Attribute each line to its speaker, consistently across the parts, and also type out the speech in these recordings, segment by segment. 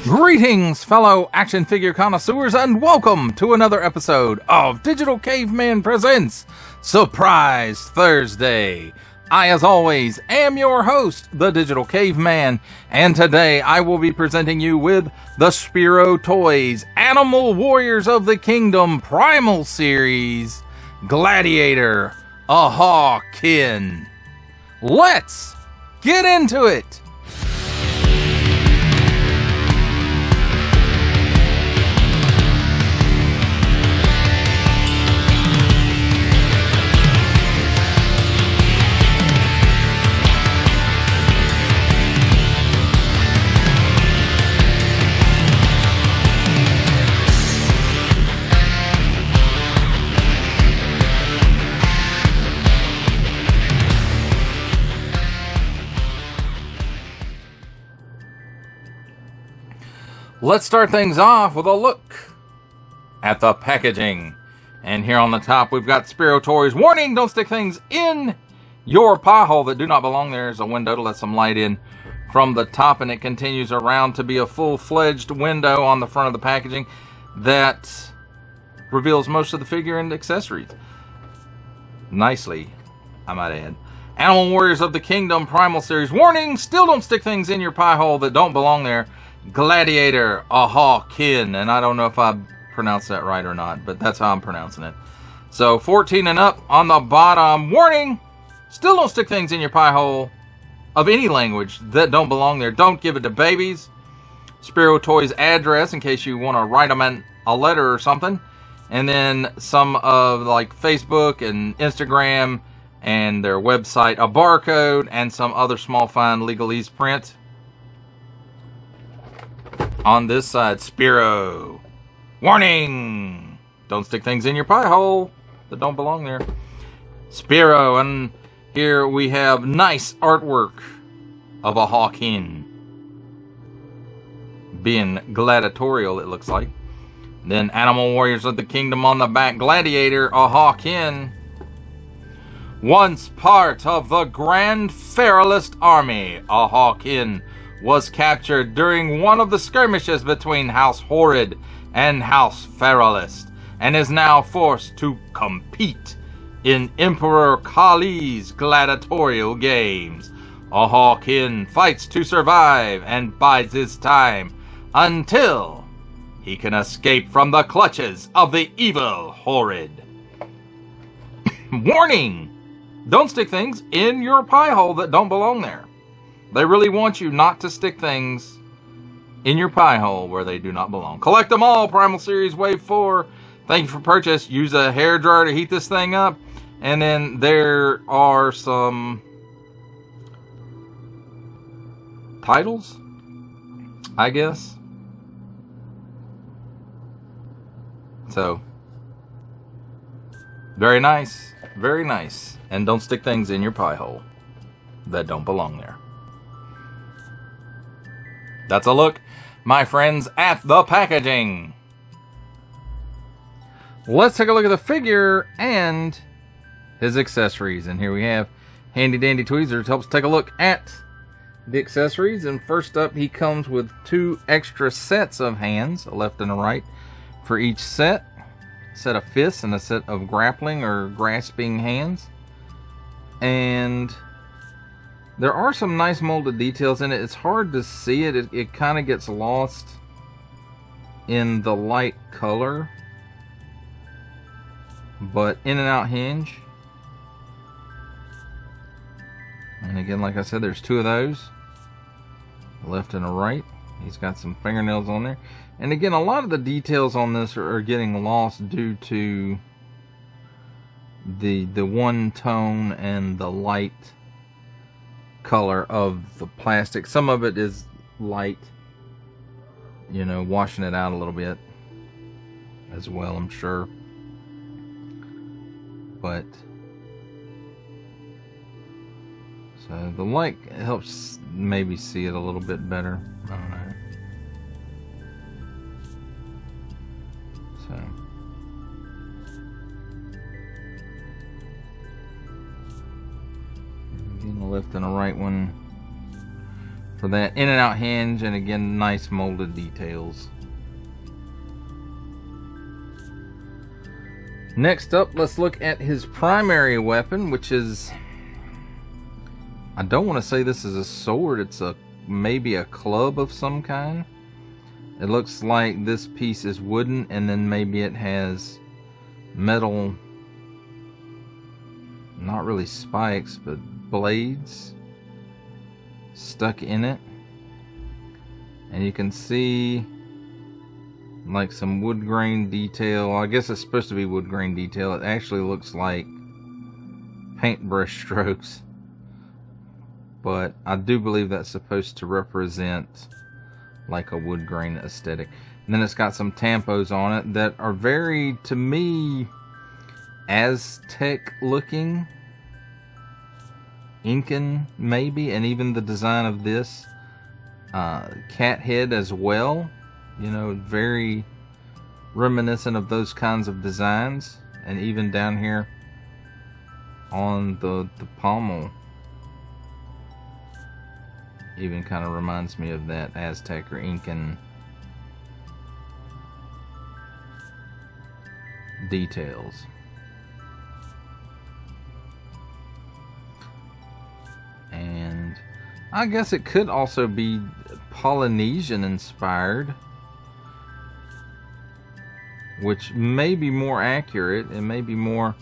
Speaker 1: Greetings, fellow action figure connoisseurs, and welcome to another episode of Digital Caveman Presents Surprise Thursday. I, as always, am your host, the Digital Caveman, and today I will be presenting you with the Spiro Toys Animal Warriors of the Kingdom Primal Series, Gladiator, Ahaw Kinn. Let's get into it! Let's start things off with a look at the packaging. And here on the top, we've got Spiro Toys. Warning, don't stick things in your pie hole that do not belong there. There's a window to let some light in from the top, and it continues around to be a full-fledged window on the front of the packaging that reveals most of the figure and accessories. Nicely, I might add. Animal Warriors of the Kingdom Primal Series. Warning, still don't stick things in your pie hole that don't belong there. Gladiator, Ahaw Kinn, and I don't know if I pronounced that right or not, but that's how I'm pronouncing it. So 14 and up on the bottom. Warning, still don't stick things in your pie hole of any language that don't belong there. Don't give it to babies. Spiro Toys address in case you want to write them a letter or something. And then some of like Facebook and Instagram and their website, a barcode, and some other small fine legalese print. On this side, Spiro. Warning! Don't stick things in your pie hole that don't belong there. Spiro, and here we have nice artwork of Ahaw Kinn. Being gladiatorial, it looks like. Then Animal Warriors of the Kingdom on the back. Gladiator, Ahaw Kinn. Once part of the Grand Feralist Army, Ahaw Kinn was captured during one of the skirmishes between House Horrid and House Feralist, and is now forced to compete in Emperor Kali's gladiatorial games. Ahaw Kinn fights to survive and bides his time until he can escape from the clutches of the evil Horrid. Warning! Don't stick things in your pie hole that don't belong there. They really want you not to stick things in your pie hole where they do not belong. Collect them all, Primal Series Wave 4. Thank you for purchase. Use a hairdryer to heat this thing up. And then there are some titles, I guess. So, very nice. Very nice. And don't stick things in your pie hole that don't belong there. That's a look, my friends, at the packaging. Let's take a look at the figure and his accessories. And here we have handy dandy tweezers. Helps take a look at the accessories. And first up, he comes with 2 extra sets of hands, a left and a right, for each set. A set of fists and a set of grappling or grasping hands. And there are some nice molded details in it. It's hard to see it. It kind of gets lost in the light color. But in and out hinge. And again, like I said, there's 2 of those. A left and a right. He's got some fingernails on there. And again, a lot of the details on this are getting lost due to the one tone and the light color of the plastic. Some of it is light, you know, washing it out a little bit as well, I'm sure. But so the light helps maybe see it a little bit better. I don't know. So again, a left and a right one. for that in and out hinge, and again, nice molded details. Next up, let's look at his primary weapon, which is, I don't want to say this is a sword, it's maybe a club of some kind. It looks like this piece is wooden, and then maybe it has metal, not really spikes, but blades stuck in it. And you can see like some wood grain detail. I guess it's supposed to be wood grain detail. It actually looks like paintbrush strokes, but I do believe that's supposed to represent like a wood grain aesthetic. And then it's got some tampos on it that are very, to me, Aztec looking, Incan maybe, and even the design of this cat head as well, you know, very reminiscent of those kinds of designs. And even down here on the pommel, even kind of reminds me of that Aztec or Incan details. And I guess it could also be Polynesian inspired, which may be more accurate. It may be more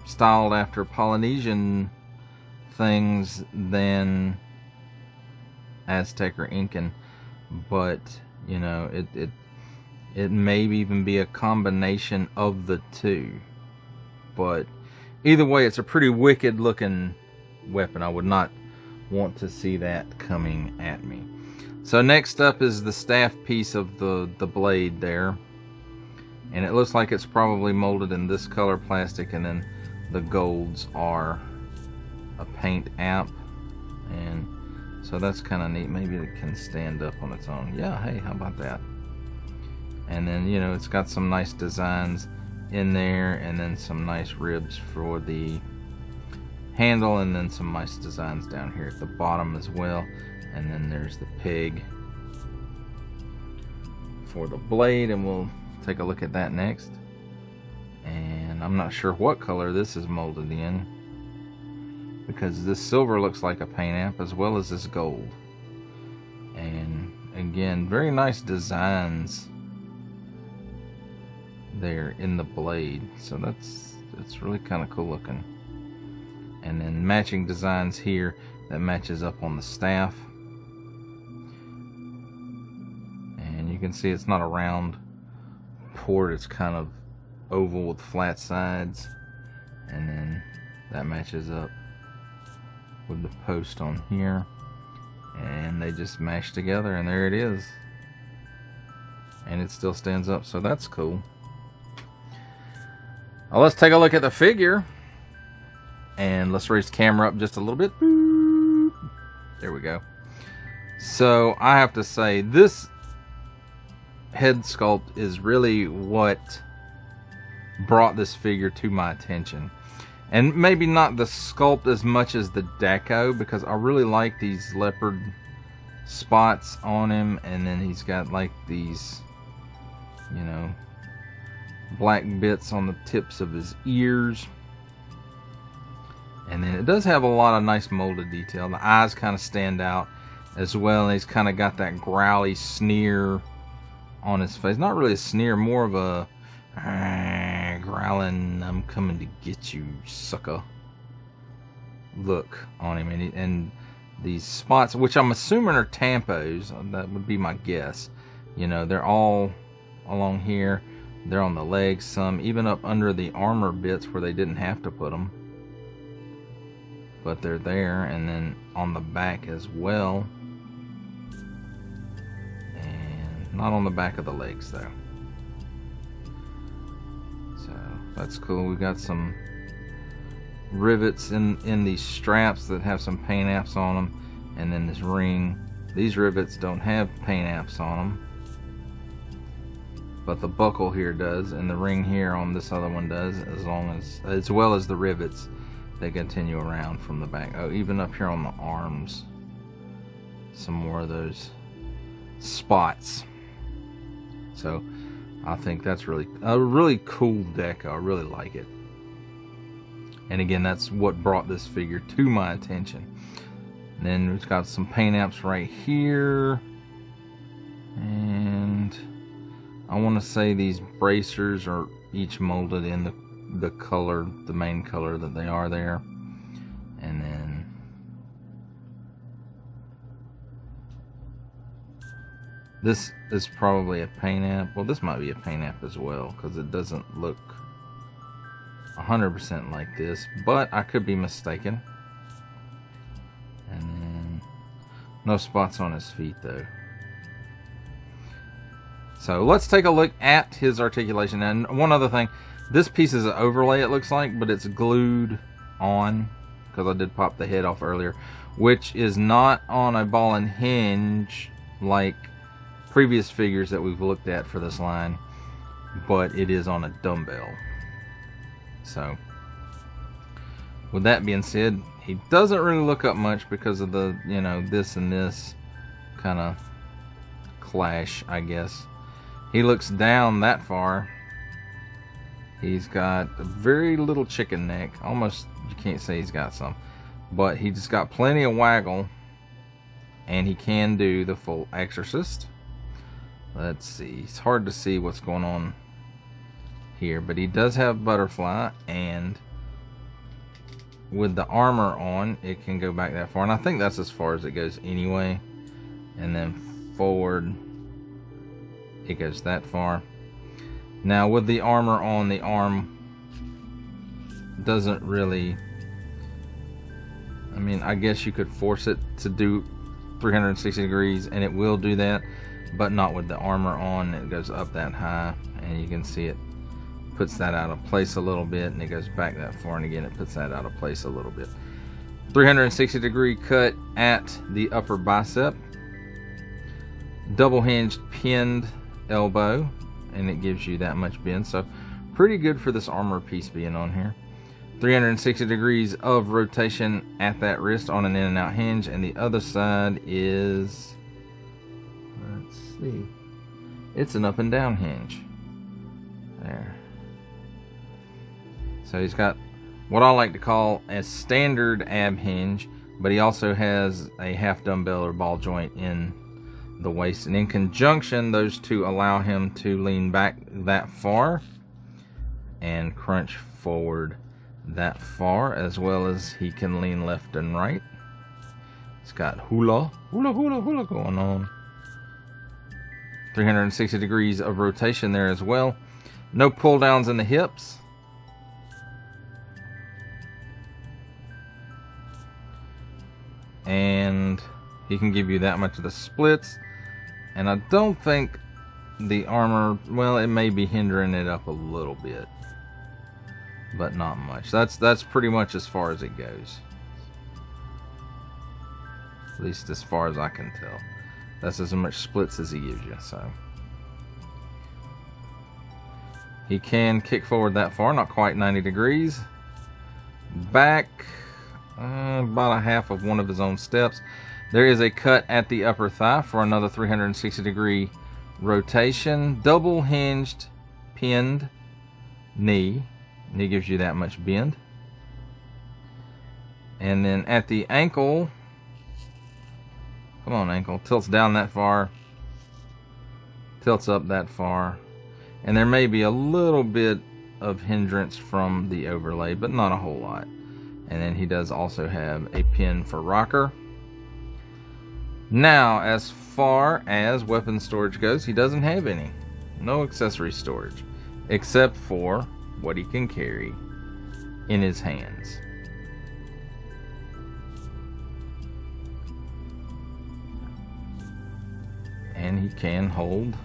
Speaker 1: styled after Polynesian things than Aztec or Incan, but you know, it may even be a combination of the two. But either way, it's a pretty wicked looking weapon. I would not want to see that coming at me. So next up is the staff piece of the blade there, and it looks like it's probably molded in this color plastic, and then the golds are a paint app, and so that's kind of neat. Maybe it can stand up on its own. Yeah, hey, how about that? And then, you know, it's got some nice designs in there, and then some nice ribs for the handle, and then some nice designs down here at the bottom as well. And then there's the peg for the blade, and we'll take a look at that next. And I'm not sure what color this is molded in, because this silver looks like a paint app as well as this gold. And again, very nice designs there in the blade, so that's really kind of cool looking. And then matching designs here that matches up on the staff, and you can see it's not a round port, it's kind of oval with flat sides, and then that matches up with the post on here, and they just mash together, and there it is, and it still stands up, so that's cool. Now let's take a look at the figure, and let's raise the camera up just a little bit. There we go. So I have to say, this head sculpt is really what brought this figure to my attention. And maybe not the sculpt as much as the deco, because I really like these leopard spots on him, and then he's got like these, you know, black bits on the tips of his ears. And then it does have a lot of nice molded detail. The eyes kind of stand out as well, and he's kind of got that growly sneer on his face. Not really a sneer, more of a growling, I'm coming to get you, sucker look on him. And these spots, which I'm assuming are tampos, that would be my guess. You know, they're all along here. They're on the legs, some even up under the armor bits where they didn't have to put them, but they're there, and then on the back as well, and not on the back of the legs though. So that's cool. We've got some rivets in these straps that have some paint apps on them, and then this ring. These rivets don't have paint apps on them, but the buckle here does, and the ring here on this other one does, as well as the rivets. They continue around from the back. Oh, even up here on the arms, some more of those spots. So I think that's a really cool deck. I really like it. And again, that's what brought this figure to my attention. And then we've got some paint apps right here. And I want to say these bracers are each molded in the color, the main color that they are there. And then this is probably a paint app. Well, this might be a paint app as well, because it doesn't look 100% like this, but I could be mistaken. And then no spots on his feet though. So let's take a look at his articulation. And one other thing, this piece is an overlay, it looks like, but it's glued on, because I did pop the head off earlier, which is not on a ball and hinge like previous figures that we've looked at for this line, but it is on a dumbbell. So with that being said, he doesn't really look up much because of the, you know, this and this kind of clash, I guess. He looks down that far. He's got a very little chicken neck. Almost, you can't say he's got some, but he just got plenty of waggle, and he can do the full exorcist. Let's see. It's hard to see what's going on here, but he does have butterfly, and with the armor on, it can go back that far, and I think that's as far as it goes anyway. And then forward, it goes that far. Now with the armor on, the arm doesn't really, I mean, I guess you could force it to do 360 degrees, and it will do that, but not with the armor on. It goes up that high, and you can see it puts that out of place a little bit, and it goes back that far, and again it puts that out of place a little bit. 360 degree cut at the upper bicep, double hinged pinned elbow, and it gives you that much bend, so pretty good for this armor piece being on here. 360 degrees of rotation at that wrist on an in and out hinge, and the other side is, let's see, it's an up and down hinge there. So he's got what I like to call a standard ab hinge, but he also has a half dumbbell or ball joint in the waist, and in conjunction those two allow him to lean back that far and crunch forward that far, as well as he can lean left and right. It's got hula going on. 360 degrees of rotation there as well. No pull downs in the hips. And he can give you that much of the splits. And I don't think the armor, well, it may be hindering it up a little bit, but not much. That's pretty much as far as it goes. At least as far as I can tell. That's as much splits as he gives you, so. He can kick forward that far, not quite 90 degrees. Back about a half of one of his own steps. There is a cut at the upper thigh for another 360 degree rotation. Double hinged pinned knee. And it gives you that much bend. And then at the ankle, come on ankle, tilts down that far, tilts up that far. And there may be a little bit of hindrance from the overlay, but not a whole lot. And then he does also have a pin for rocker. Now, as far as weapon storage goes, he doesn't have any. No accessory storage, except for what he can carry in his hands. And he can hold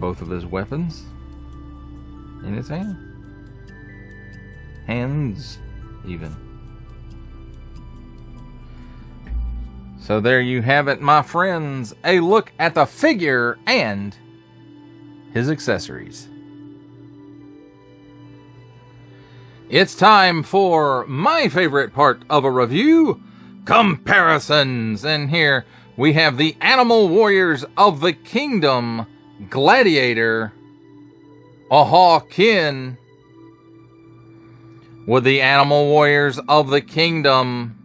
Speaker 1: both of his weapons in his hand. Hands, even. So there you have it, my friends. A look at the figure and his accessories. It's time for my favorite part of a review, comparisons. And here we have the Animal Warriors of the Kingdom, Gladiator, Ahaw Kinn, with the Animal Warriors of the Kingdom,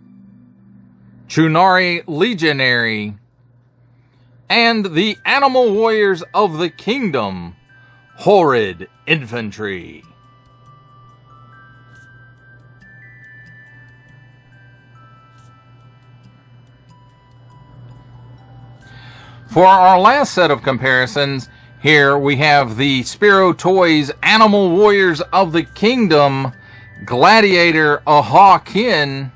Speaker 1: Chunari Legionary, and the Animal Warriors of the Kingdom, Horrid Infantry. For our last set of comparisons, here we have the Spiro Toys Animal Warriors of the Kingdom, Gladiator Ahaw Kinn,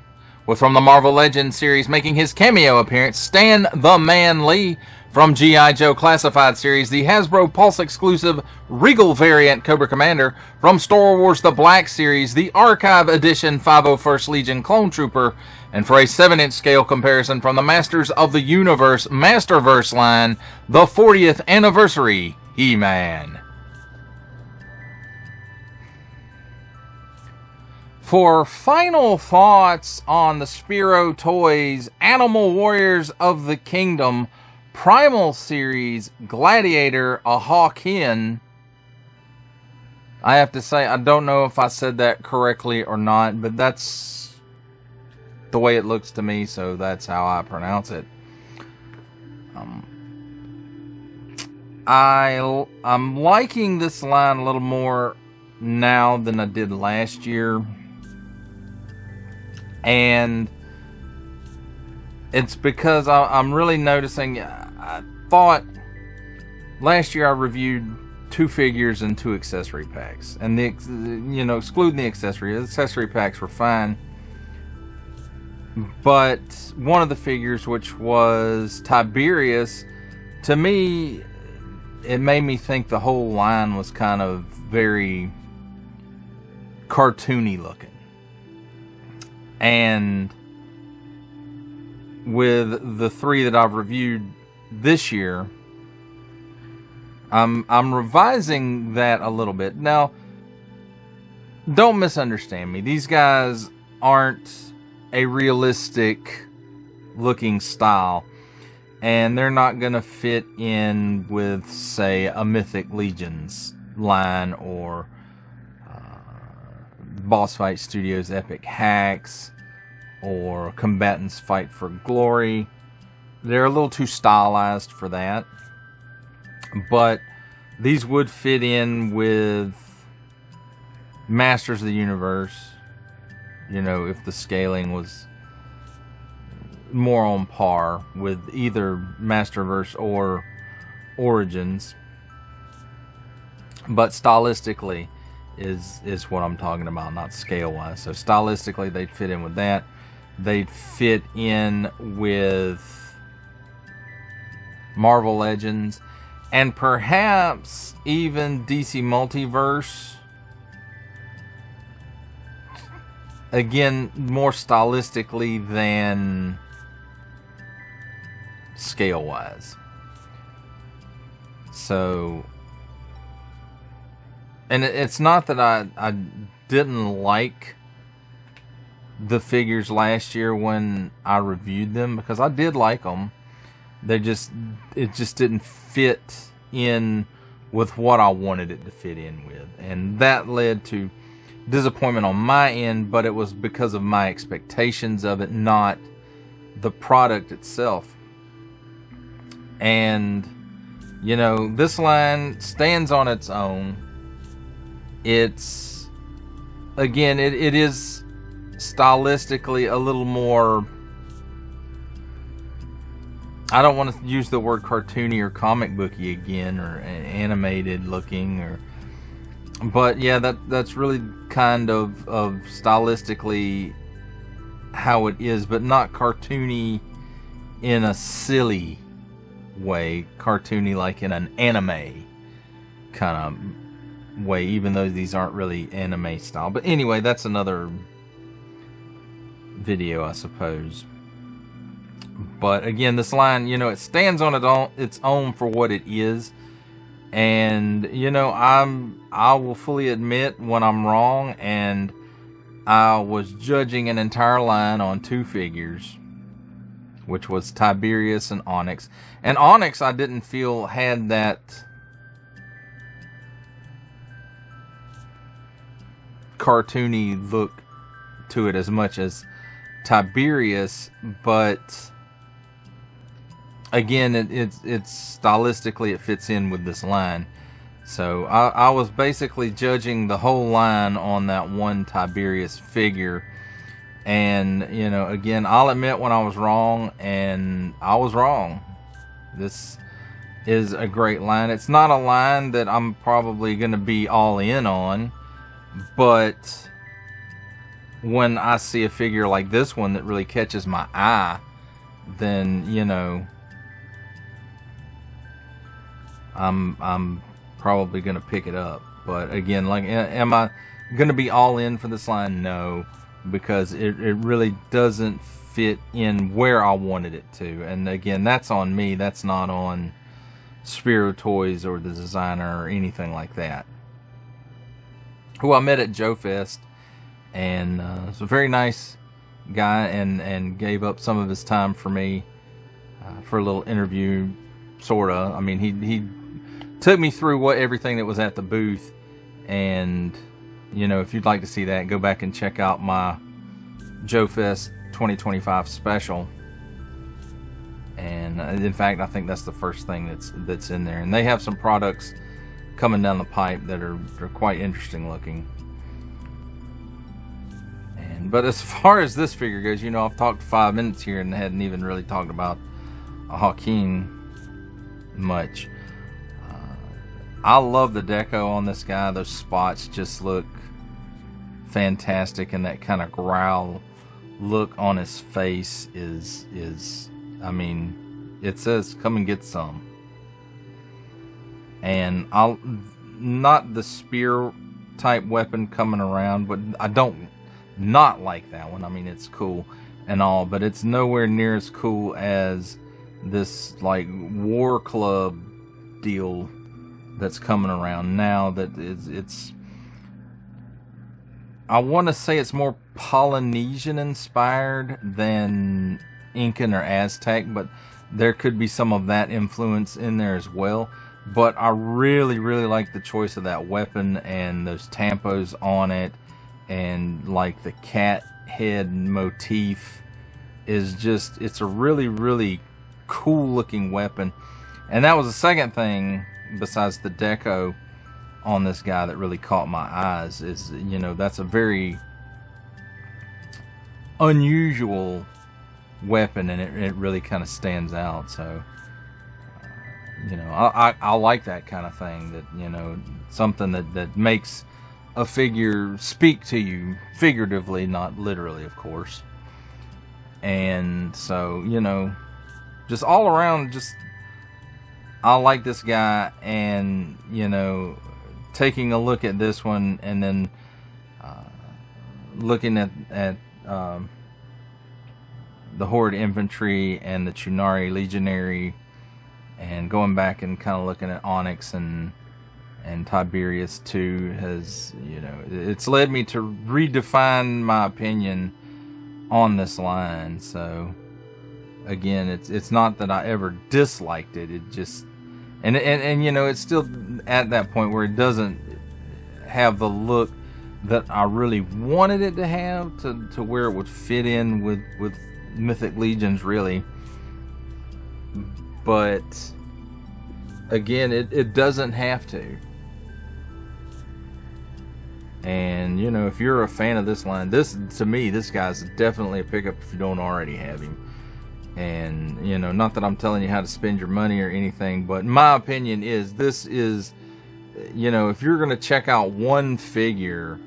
Speaker 1: with from the Marvel Legends series making his cameo appearance, Stan the Man Lee from G.I. Joe Classified series, the Hasbro Pulse exclusive Regal variant Cobra Commander from Star Wars The Black series, the Archive Edition 501st Legion Clone Trooper, and for a 7-inch scale comparison from the Masters of the Universe Masterverse line, the 40th Anniversary He-Man. For final thoughts on the Spiro Toys Animal Warriors of the Kingdom Primal Series Gladiator Ahaw Kinn, I have to say, I don't know if I said that correctly or not, but that's the way it looks to me, so that's how I pronounce it. I'm liking this line a little more now than I did last year, and it's because I'm really noticing. I thought last year I reviewed 2 figures and 2 accessory packs, and excluding the accessory packs were fine. But one of the figures, which was Tiberius, to me, it made me think the whole line was kind of very cartoony looking. And with the 3 that I've reviewed this year, I'm revising that a little bit. Now, don't misunderstand me. These guys aren't a realistic looking style, and they're not going to fit in with, say, a Mythic Legions line or Boss Fight Studios Epic Hacks or Combatants Fight for Glory. They're a little too stylized for that, but these would fit in with Masters of the Universe, if the scaling was more on par with either Masterverse or Origins. But stylistically is what I'm talking about, not scale-wise. So stylistically, they'd fit in with that. They'd fit in with Marvel Legends, and perhaps even DC Multiverse. Again, more stylistically than scale-wise. So, and it's not that I didn't like the figures last year when I reviewed them, because I did like them. It just didn't fit in with what I wanted it to fit in with, and that led to disappointment on my end, but it was because of my expectations of it, not the product itself. And this line stands on its own. It's, again, it is stylistically a little more, I don't want to use the word cartoony or comic booky again, or animated looking, but yeah, that's really kind of stylistically how it is, but not cartoony in a silly way. Cartoony like in an anime kind of way, even though these aren't really anime style. But anyway, that's another video, I suppose. But again, this line, it stands on its own for what it is. And, I will fully admit when I'm wrong, and I was judging an entire line on 2 figures which was Tiberius and Onyx. And Onyx, I didn't feel had that cartoony look to it as much as Tiberius, but again, it's stylistically it fits in with this line. So I was basically judging the whole line on that one Tiberius figure. And, you know, again, I'll admit when I was wrong, and I was wrong. This is a great line. It's not a line that I'm probably going to be all in on, but when I see a figure like this one that really catches my eye, then, you know, I'm probably going to pick it up. But again, like, am I going to be all in for this line? No. Because it really doesn't fit in where I wanted it to. And again, that's on me. That's not on Spiro Toys or the designer or anything like that. Who I met at Joe Fest. And it's a very nice guy and gave up some of his time for me for a little interview, sort of. I mean, he took me through everything that was at the booth. And you know, if you'd like to see that, go back and check out my Joe Fest 2025 special. And in fact, I think that's the first thing that's in there. And they have some products coming down the pipe that are quite interesting looking. But as far as this figure goes, you know, I've talked 5 minutes here and hadn't even really talked about Ahaw Kinn much. I love the deco on this guy. Those spots just look fantastic, and that kind of growl look on his face is I mean, it says come and get some. And I'll not the spear type weapon coming around, but I don't not like that one. I mean, it's cool and all, but it's nowhere near as cool as this like war club deal that's coming around now. That it's I want to say it's more Polynesian inspired than Incan or Aztec, but there could be some of that influence in there as well. But I really like the choice of that weapon and those tampos on it, and like the cat head motif is just, it's a really cool looking weapon. And that was the second thing besides the deco on this guy that really caught my eyes, is, you know, that's a very unusual weapon, and it really kind of stands out. So you know, I like that kind of thing, that, you know, something that makes a figure speak to you figuratively, not literally, of course. And so, you know, just all around, just I like this guy. And, you know, taking a look at this one, and then looking at the Horde Infantry and the Chunari Legionary, and going back and kind of looking at Onyx and Tiberius too, has, you know, it's led me to redefine my opinion on this line. So again, it's not that I ever disliked it. It just, and you know, it's still at that point where it doesn't have the look that I really wanted it to have, to where it would fit in with Mythic Legions, really. But again, it doesn't have to. And, you know, if you're a fan of this line, to me, this guy's definitely a pickup if you don't already have him. And, you know, not that I'm telling you how to spend your money or anything, but my opinion is, this is, you know, if you're going to check out one figure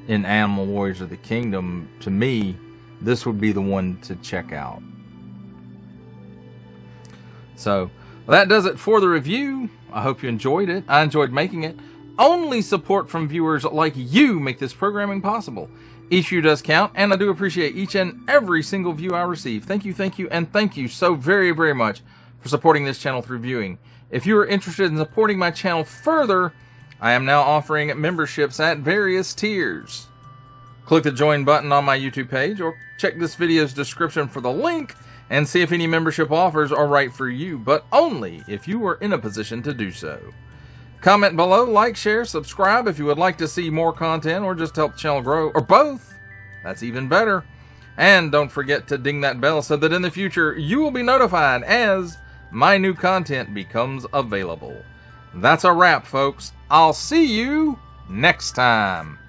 Speaker 1: in Animal Warriors of the Kingdom, to me, this would be the one to check out. So, well, that does it for the review. I hope you enjoyed it. I enjoyed making it. Only support from viewers like you make this programming possible. Each view does count, and I do appreciate each and every single view I receive. Thank you, and thank you so very, very much for supporting this channel through viewing. If you are interested in supporting my channel further, I am now offering memberships at various tiers. Click the join button on my YouTube page or check this video's description for the link and see if any membership offers are right for you, but only if you are in a position to do so. Comment below, like, share, subscribe if you would like to see more content or just help the channel grow, or both. That's even better. And don't forget to ding that bell so that in the future you will be notified as my new content becomes available. That's a wrap, folks. I'll see you next time.